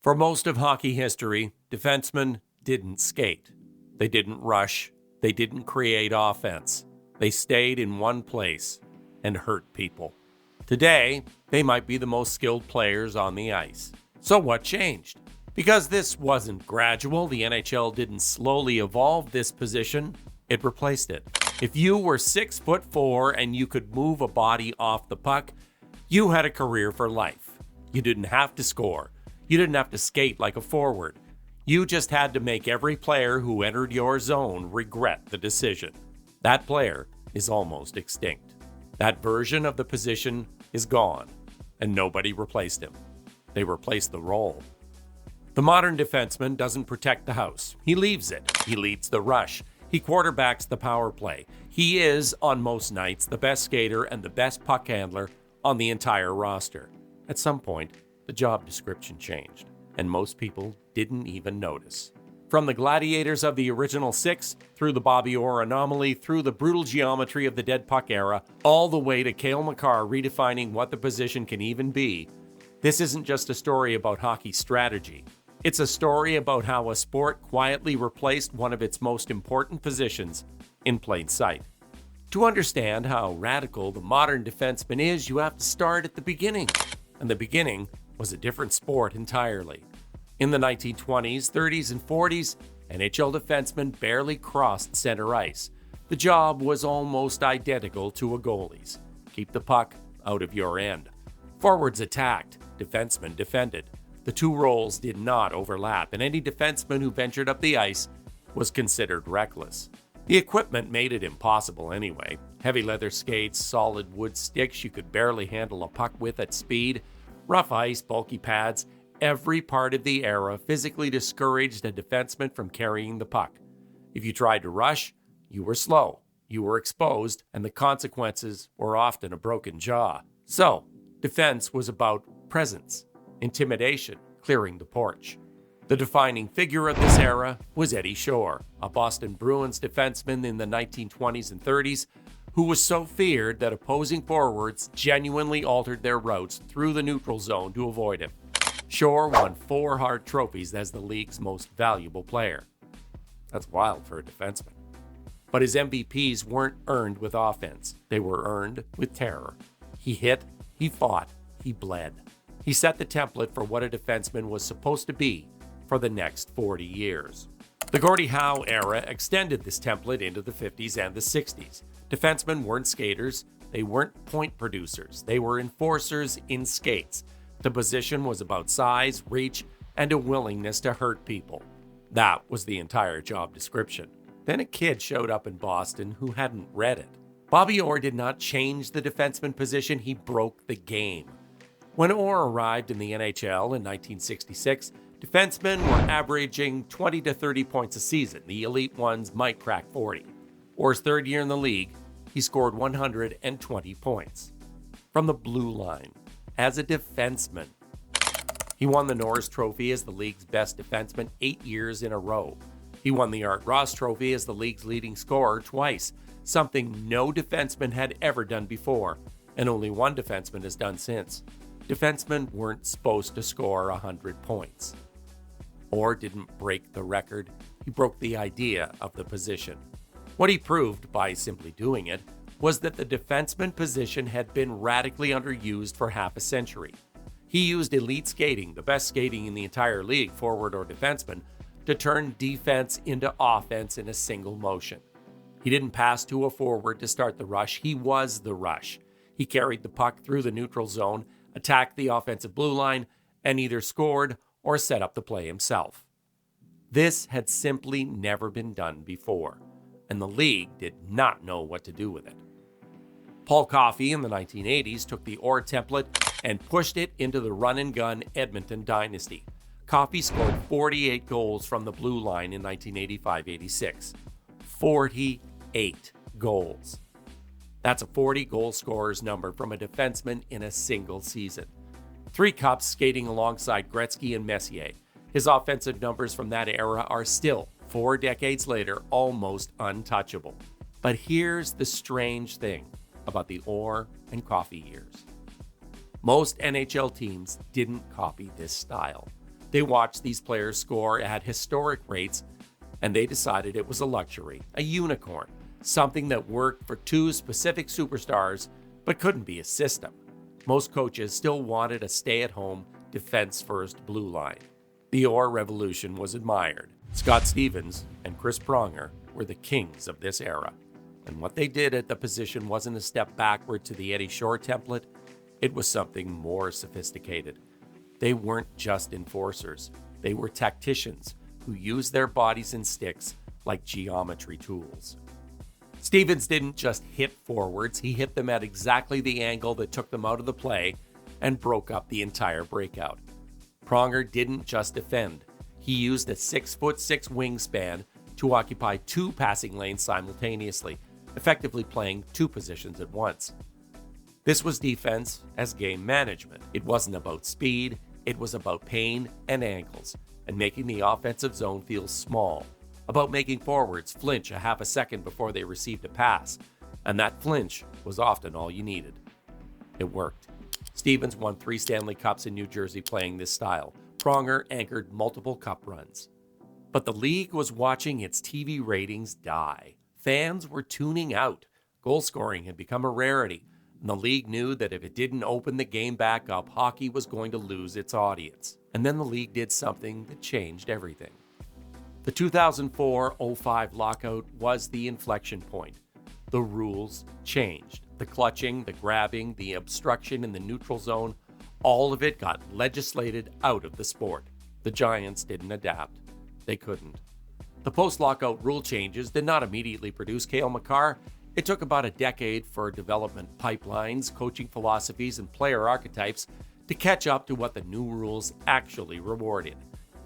For most of hockey history, defensemen didn't skate. They didn't rush. They didn't create offense. They stayed in one place and hurt people. Today, they might be the most skilled players on the ice. So what changed? Because this wasn't gradual, the NHL didn't slowly evolve this position, it replaced it. If you were 6'4" and you could move a body off the puck, you had a career for life. You didn't have to score. You didn't have to skate like a forward. You just had to make every player who entered your zone regret the decision. That player is almost extinct. That version of the position is gone, and nobody replaced him. They replaced the role. The modern defenseman doesn't protect the house. He leaves it. He leads the rush. He quarterbacks the power play. He is, on most nights, the best skater and the best puck handler on the entire roster. At some point, the job description changed, and most people didn't even notice. From the gladiators of the original six, through the Bobby Orr Anomaly, through the brutal geometry of the dead puck era, all the way to Cale Makar redefining what the position can even be, this isn't just a story about hockey strategy. It's a story about how a sport quietly replaced one of its most important positions in plain sight. To understand how radical the modern defenseman is, you have to start at the beginning. And the beginning was a different sport entirely. In the 1920s, 30s, and 40s, NHL defensemen barely crossed center ice. The job was almost identical to a goalie's. Keep the puck out of your end. Forwards attacked, defensemen defended. The two roles did not overlap, and any defenseman who ventured up the ice was considered reckless. The equipment made it impossible anyway. Heavy leather skates, solid wood sticks you could barely handle a puck with at speed, rough ice, bulky pads. Every part of the era physically discouraged a defenseman from carrying the puck. If you tried to rush, you were slow, you were exposed, and the consequences were often a broken jaw. So, defense was about presence, intimidation, clearing the porch. The defining figure of this era was Eddie Shore, a Boston Bruins defenseman in the 1920s and 30s who was so feared that opposing forwards genuinely altered their routes through the neutral zone to avoid him. Shore won 4 Hart trophies as the league's most valuable player. That's wild for a defenseman. But his MVPs weren't earned with offense. They were earned with terror. He hit, he fought, he bled. He set the template for what a defenseman was supposed to be for the next 40 years. The Gordie Howe era extended this template into the 50s and the 60s. Defensemen weren't skaters. They weren't point producers. They were enforcers in skates. The position was about size, reach, and a willingness to hurt people. That was the entire job description. Then a kid showed up in Boston who hadn't read it. Bobby Orr did not change the defenseman position. He broke the game. When Orr arrived in the NHL in 1966, defensemen were averaging 20 to 30 points a season. The elite ones might crack 40. Orr's third year in the league, he scored 120 points. From the blue line, as a defenseman. He won the Norris Trophy as the league's best defenseman 8 years in a row. He won the Art Ross Trophy as the league's leading scorer twice, something no defenseman had ever done before, and only one defenseman has done since. Defensemen weren't supposed to score 100 points. Orr didn't break the record, he broke the idea of the position. What he proved by simply doing it was that the defenseman position had been radically underused for half a century. He used elite skating, the best skating in the entire league, forward or defenseman, to turn defense into offense in a single motion. He didn't pass to a forward to start the rush, he was the rush. He carried the puck through the neutral zone, attacked the offensive blue line, and either scored or set up the play himself. This had simply never been done before, and the league did not know what to do with it. Paul Coffey in the 1980s took the Orr template and pushed it into the run-and-gun Edmonton dynasty. Coffey scored 48 goals from the blue line in 1985-86. 48 goals. That's a 40 goal scorer's number from a defenseman in a single season. 3 cups skating alongside Gretzky and Messier. His offensive numbers from that era are still, 4 decades later, almost untouchable. But here's the strange thing about the Orr and Coffey years. Most NHL teams didn't copy this style. They watched these players score at historic rates, and they decided it was a luxury, a unicorn, something that worked for two specific superstars but couldn't be a system. Most coaches still wanted a stay-at-home, defense-first blue line. The Orr Revolution was admired. Scott Stevens and Chris Pronger were the kings of this era. And what they did at the position wasn't a step backward to the Eddie Shore template, it was something more sophisticated. They weren't just enforcers, they were tacticians who used their bodies and sticks like geometry tools. Stevens didn't just hit forwards, he hit them at exactly the angle that took them out of the play and broke up the entire breakout. Pronger didn't just defend, he used a 6'6" wingspan to occupy two passing lanes simultaneously, effectively playing two positions at once. This was defense as game management. It wasn't about speed, it was about pain and angles, and making the offensive zone feel small, about making forwards flinch a half a second before they received a pass, and that flinch was often all you needed. It worked. Stevens won 3 Stanley Cups in New Jersey playing this style. Pronger anchored multiple cup runs. But the league was watching its TV ratings die. Fans were tuning out. Goal scoring had become a rarity, and the league knew that if it didn't open the game back up, hockey was going to lose its audience. And then the league did something that changed everything. The 2004-05 lockout was the inflection point. The rules changed. The clutching, the grabbing, the obstruction in the neutral zone, all of it got legislated out of the sport. The Giants didn't adapt. They couldn't. The post-lockout rule changes did not immediately produce Cale Makar. It took about a decade for development pipelines, coaching philosophies, and player archetypes to catch up to what the new rules actually rewarded.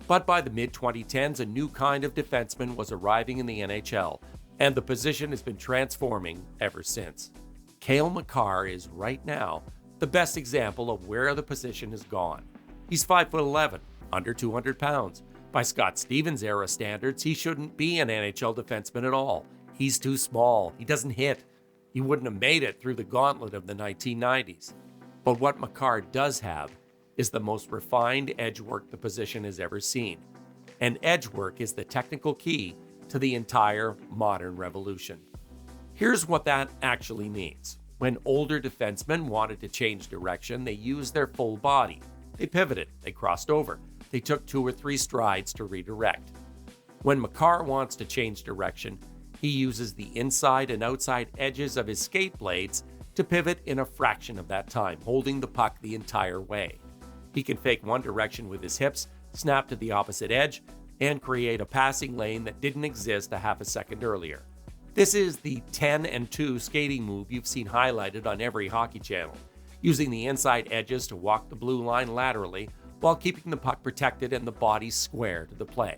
But by the mid-2010s, a new kind of defenseman was arriving in the NHL, and the position has been transforming ever since. Cale Makar is right now the best example of where the position has gone. He's 5'11", under 200 pounds. By Scott Stevens era standards, he shouldn't be an NHL defenseman at all. He's too small. He doesn't hit. He wouldn't have made it through the gauntlet of the 1990s. But what Makar does have is the most refined edge work the position has ever seen. And edge work is the technical key to the entire modern revolution. Here's what that actually means. When older defensemen wanted to change direction, they used their full body. They pivoted, they crossed over, they took 2 or 3 strides to redirect. When Makar wants to change direction, he uses the inside and outside edges of his skate blades to pivot in a fraction of that time, holding the puck the entire way. He can fake one direction with his hips, snap to the opposite edge, and create a passing lane that didn't exist a half a second earlier. This is the 10 and 2 skating move you've seen highlighted on every hockey channel, using the inside edges to walk the blue line laterally while keeping the puck protected and the body square to the play.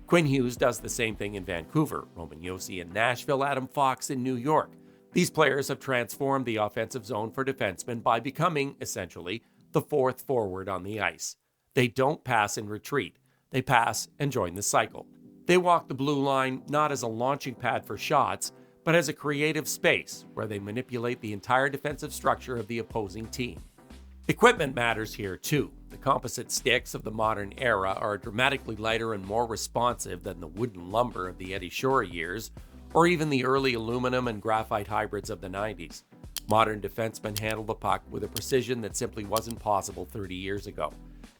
Quinn Hughes does the same thing in Vancouver, Roman Josi in Nashville, Adam Fox in New York. These players have transformed the offensive zone for defensemen by becoming, essentially, the fourth forward on the ice. They don't pass and retreat. They pass and join the cycle. They walk the blue line not as a launching pad for shots, but as a creative space where they manipulate the entire defensive structure of the opposing team. Equipment matters here too. The composite sticks of the modern era are dramatically lighter and more responsive than the wooden lumber of the Eddie Shore years, or even the early aluminum and graphite hybrids of the 90s. Modern defensemen handle the puck with a precision that simply wasn't possible 30 years ago.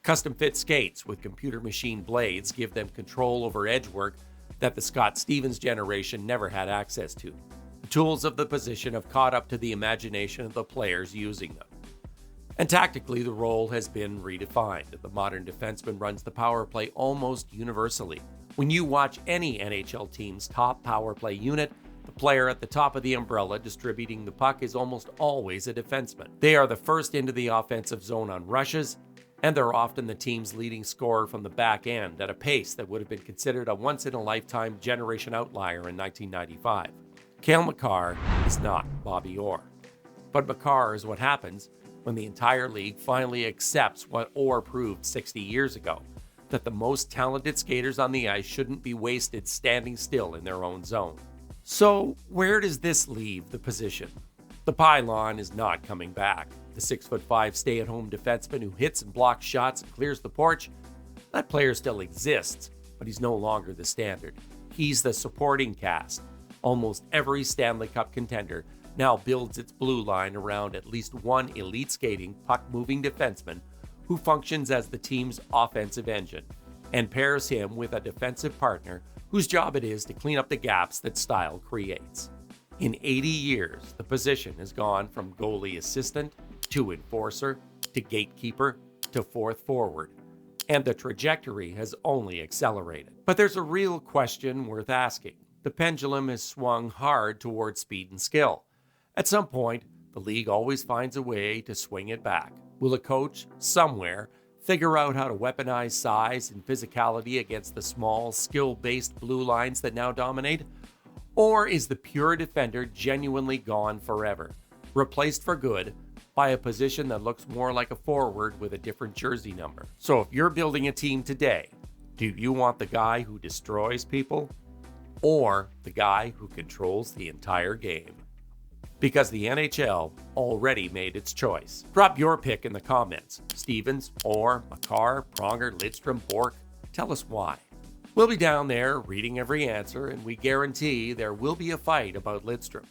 Custom-fit skates with computer machine blades give them control over edge work that the Scott Stevens generation never had access to. The tools of the position have caught up to the imagination of the players using them. And tactically, the role has been redefined. The modern defenseman runs the power play almost universally. When you watch any NHL team's top power play unit, the player at the top of the umbrella distributing the puck is almost always a defenseman. They are the first into the offensive zone on rushes, and they're often the team's leading scorer from the back end at a pace that would have been considered a once-in-a-lifetime generation outlier in 1995. Cale Makar is not Bobby Orr. But Makar is what happens when the entire league finally accepts what Orr proved 60 years ago, that the most talented skaters on the ice shouldn't be wasted standing still in their own zone. So where does this leave the position? The pylon is not coming back. The 6'5" stay-at-home defenseman who hits and blocks shots and clears the porch, That player still exists, but he's no longer the standard. He's the supporting cast. Almost every Stanley Cup contender now builds its blue line around at least one elite skating, puck-moving defenseman who functions as the team's offensive engine, and pairs him with a defensive partner whose job it is to clean up the gaps that style creates. In 80 years, the position has gone from goalie assistant to enforcer to gatekeeper to fourth forward, and the trajectory has only accelerated. But there's a real question worth asking. The pendulum has swung hard towards speed and skill. At some point, the league always finds a way to swing it back. Will a coach somewhere figure out how to weaponize size and physicality against the small, skill-based blue lines that now dominate? Or is the pure defender genuinely gone forever, replaced for good by a position that looks more like a forward with a different jersey number? So if you're building a team today, do you want the guy who destroys people or the guy who controls the entire game? Because the NHL already made its choice. Drop your pick in the comments. Stevens, Orr, Makar, Pronger, Lidstrom, Bork. Tell us why. We'll be down there reading every answer, and we guarantee there will be a fight about Lidstrom.